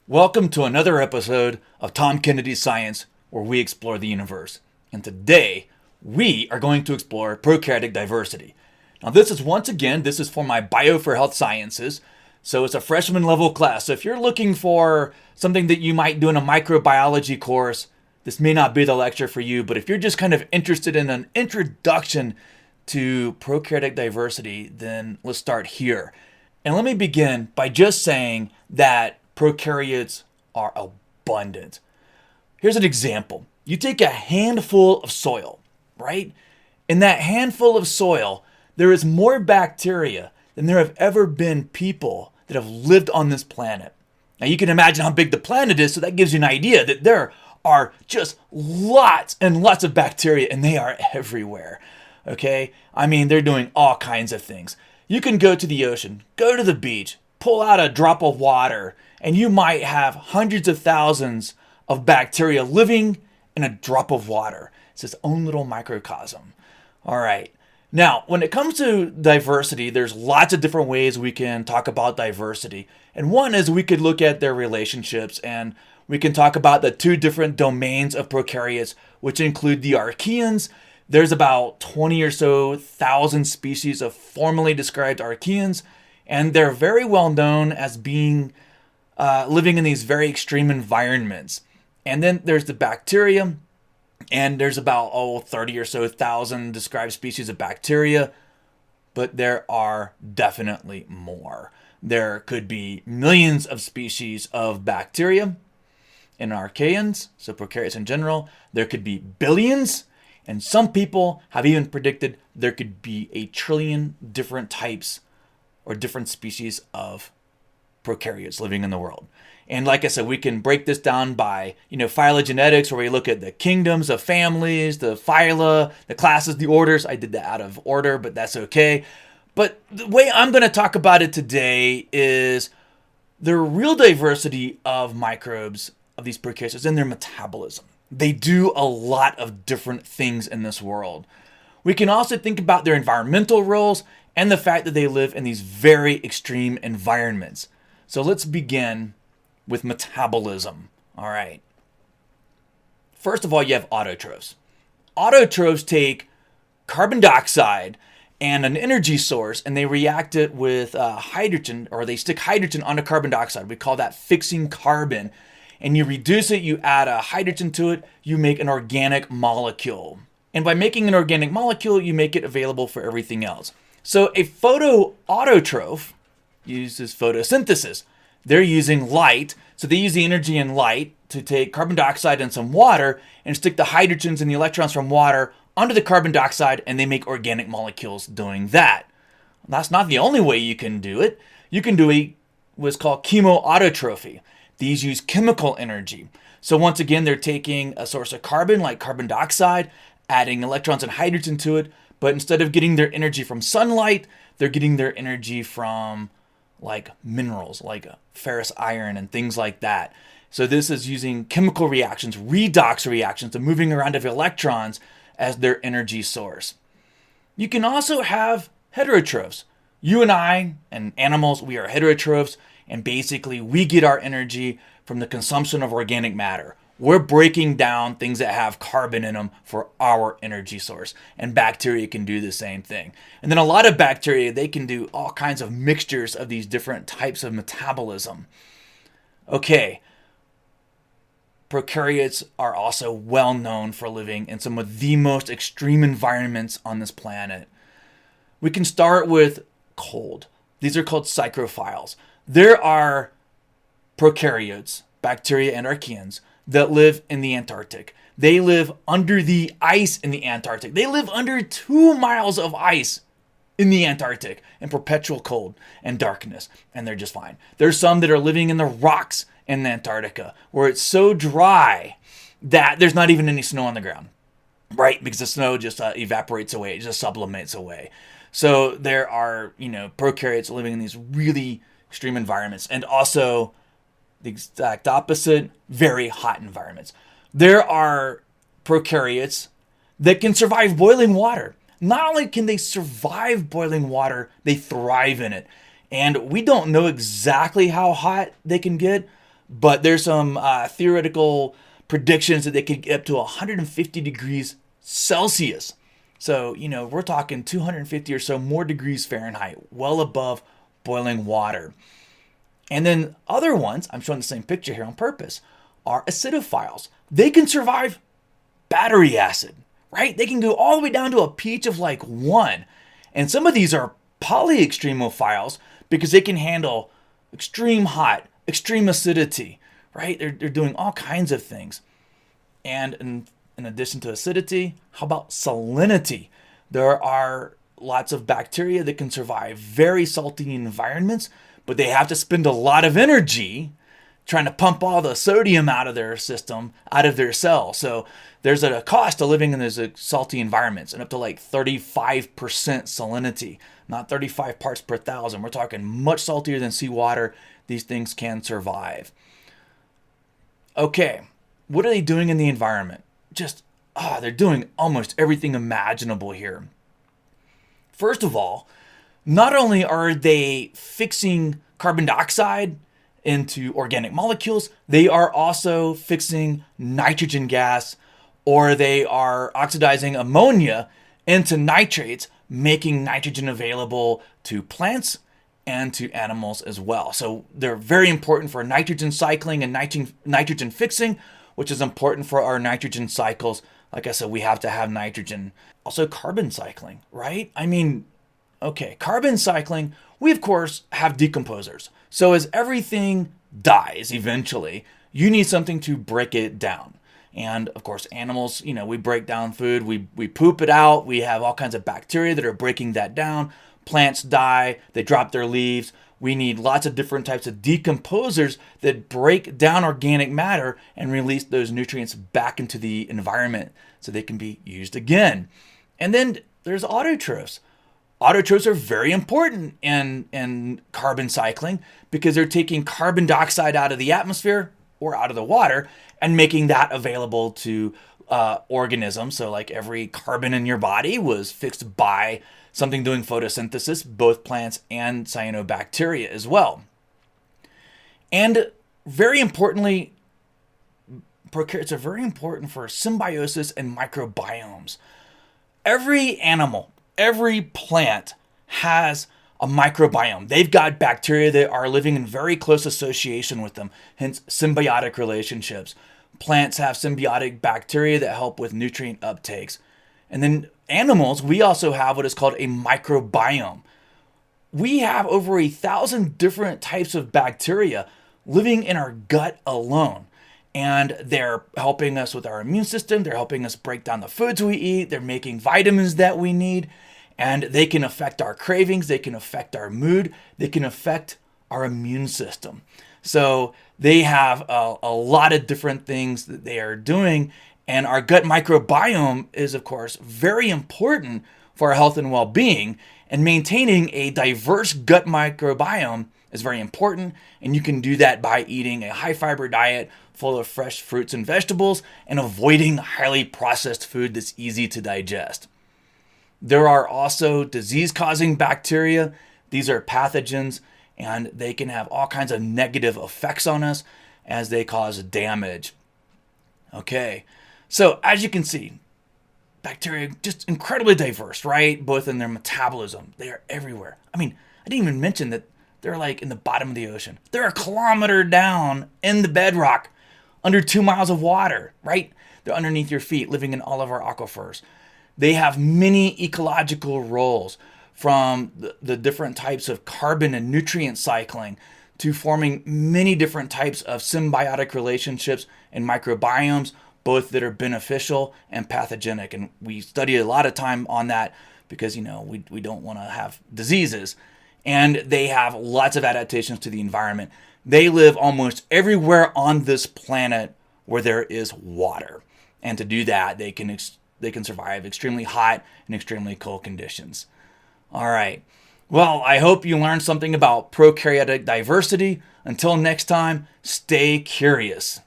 Welcome to another episode of Tom Kennedy's Science, where we explore the universe. And today, we are going to explore prokaryotic diversity. Now, this is for my Bio for Health Sciences, so it's a freshman level class. So if you're looking for something that you might do in a microbiology course, this may not be the lecture for you, but if you're just kind of interested in an introduction to prokaryotic diversity, then let's start here. And let me begin by just saying that prokaryotes are abundant. Here's an example. You take a handful of soil, right? In that handful of soil, there is more bacteria than there have ever been people that have lived on this planet. Now you can imagine how big the planet is, so that gives you an idea that there are just lots and lots of bacteria, and they are everywhere. Okay? I mean, they're doing all kinds of things. You can go to the ocean, go to the beach, pull out a drop of water, and you might have hundreds of thousands of bacteria living in a drop of water. It's its own little microcosm. All right. Now, when it comes to diversity, there's lots of different ways we can talk about diversity. And one is we could look at their relationships, and we can talk about the two different domains of prokaryotes, which include the archaeans. There's about 20 or so thousand species of formally described archaeans, and they're very well known as being living in these very extreme environments. And then there's the bacteria, and there's about 30 or so thousand described species of bacteria, but there are definitely more. There could be millions of species of bacteria in archaeans, so prokaryotes in general. There could be billions, and some people have even predicted there could be 1 trillion different types or different species of prokaryotes living in the world. And like I said, we can break this down by, phylogenetics, where we look at the kingdoms of families, the phyla, the classes, the orders. I did that out of order, but that's okay. But the way I'm going to talk about it today is the real diversity of microbes, of these prokaryotes, is in their metabolism. They do a lot of different things in this world. We can also think about their environmental roles and the fact that they live in these very extreme environments. So let's begin with metabolism. All right. First of all, you have autotrophs. Autotrophs take carbon dioxide and an energy source, and they react it with hydrogen, or they stick hydrogen onto carbon dioxide. We call that fixing carbon. And you reduce it, you add a hydrogen to it, you make an organic molecule. And by making an organic molecule, you make it available for everything else. So a photoautotroph uses photosynthesis. They're using light, so they use the energy in light to take carbon dioxide and some water and stick the hydrogens and the electrons from water onto the carbon dioxide, and they make organic molecules doing that. That's not the only way you can do it. You can do what's called chemoautotrophy. These use chemical energy. So once again, they're taking a source of carbon, like carbon dioxide, adding electrons and hydrogen to it, but instead of getting their energy from sunlight, they're getting their energy from like minerals, like ferrous iron and things like that. So this is using chemical reactions, redox reactions, the moving around of electrons as their energy source. You can also have heterotrophs. You and I and animals, we are heterotrophs, and basically we get our energy from the consumption of organic matter. We're breaking down things that have carbon in them for our energy source. And bacteria can do the same thing. And then a lot of bacteria, they can do all kinds of mixtures of these different types of metabolism. Okay. Prokaryotes are also well known for living in some of the most extreme environments on this planet. We can start with cold. These are called psychrophiles. There are prokaryotes, bacteria and archaeans, that live in the Antarctic. They live under the ice in the Antarctic. They live under 2 miles of ice in the Antarctic in perpetual cold and darkness, and they're just fine. There's some that are living in the rocks in Antarctica, where it's so dry that there's not even any snow on the ground, right? Because the snow just evaporates away, it just sublimates away. So there are, prokaryotes living in these really extreme environments, and also the exact opposite, very hot environments. There are prokaryotes that can survive boiling water. Not only can they survive boiling water, they thrive in it. And we don't know exactly how hot they can get, but there's some theoretical predictions that they could get up to 150 degrees Celsius. So, we're talking 250 or so more degrees Fahrenheit, well above boiling water. And then other ones, I'm showing the same picture here on purpose, are acidophiles. They can survive battery acid, right? They can go all the way down to a pH of like 1. And some of these are polyextremophiles because they can handle extreme hot, extreme acidity, right? They're doing all kinds of things. And in addition to acidity, how about salinity? There are lots of bacteria that can survive very salty environments, but they have to spend a lot of energy trying to pump all the sodium out of their system, out of their cell. So there's a cost to living in those salty environments, and up to like 35% salinity, not 35 parts per thousand. We're talking much saltier than seawater. These things can survive. Okay, what are they doing in the environment? They're doing almost everything imaginable here. First of all, not only are they fixing carbon dioxide into organic molecules, they are also fixing nitrogen gas, or they are oxidizing ammonia into nitrates, making nitrogen available to plants and to animals as well. So they're very important for nitrogen cycling and nitrogen fixing, which is important for our nitrogen cycles. Like I said, we have to have nitrogen. Also carbon cycling, right? Carbon cycling, we of course have decomposers. So as everything dies eventually, you need something to break it down. And of course, animals, we break down food, we poop it out, we have all kinds of bacteria that are breaking that down. Plants die, they drop their leaves. We need lots of different types of decomposers that break down organic matter and release those nutrients back into the environment so they can be used again. And then there's autotrophs. Autotrophs are very important in carbon cycling because they're taking carbon dioxide out of the atmosphere or out of the water and making that available to organisms. So like every carbon in your body was fixed by something doing photosynthesis, both plants and cyanobacteria as well. And very importantly, prokaryotes are very important for symbiosis and microbiomes. Every animal, every plant has a microbiome. They've got bacteria that are living in very close association with them, hence symbiotic relationships. Plants have symbiotic bacteria that help with nutrient uptakes. And then animals, we also have what is called a microbiome. We have over 1,000 different types of bacteria living in our gut alone. And they're helping us with our immune system. They're helping us break down the foods we eat. They're making vitamins that we need. And they can affect our cravings. They can affect our mood. They can affect our immune system. So they have a lot of different things that they are doing. And our gut microbiome is, of course, very important for our health and well-being. And maintaining a diverse gut microbiome is very important. And you can do that by eating a high-fiber diet full of fresh fruits and vegetables and avoiding highly processed food that's easy to digest. There are also disease-causing bacteria. These are pathogens, and they can have all kinds of negative effects on us as they cause damage. Okay, so as you can see, bacteria just incredibly diverse, right? Both in their metabolism. They are everywhere. I didn't even mention that they're like in the bottom of the ocean. They're a kilometer down in the bedrock, under 2 miles of water, right? They're underneath your feet, living in all of our aquifers. They have many ecological roles, from the different types of carbon and nutrient cycling to forming many different types of symbiotic relationships and microbiomes, both that are beneficial and pathogenic. And we study a lot of time on that because, we don't want to have diseases. And they have lots of adaptations to the environment. They live almost everywhere on this planet where there is water. And to do that, they can survive extremely hot and extremely cold conditions. All right. Well, I hope you learned something about prokaryotic diversity. Until next time, stay curious.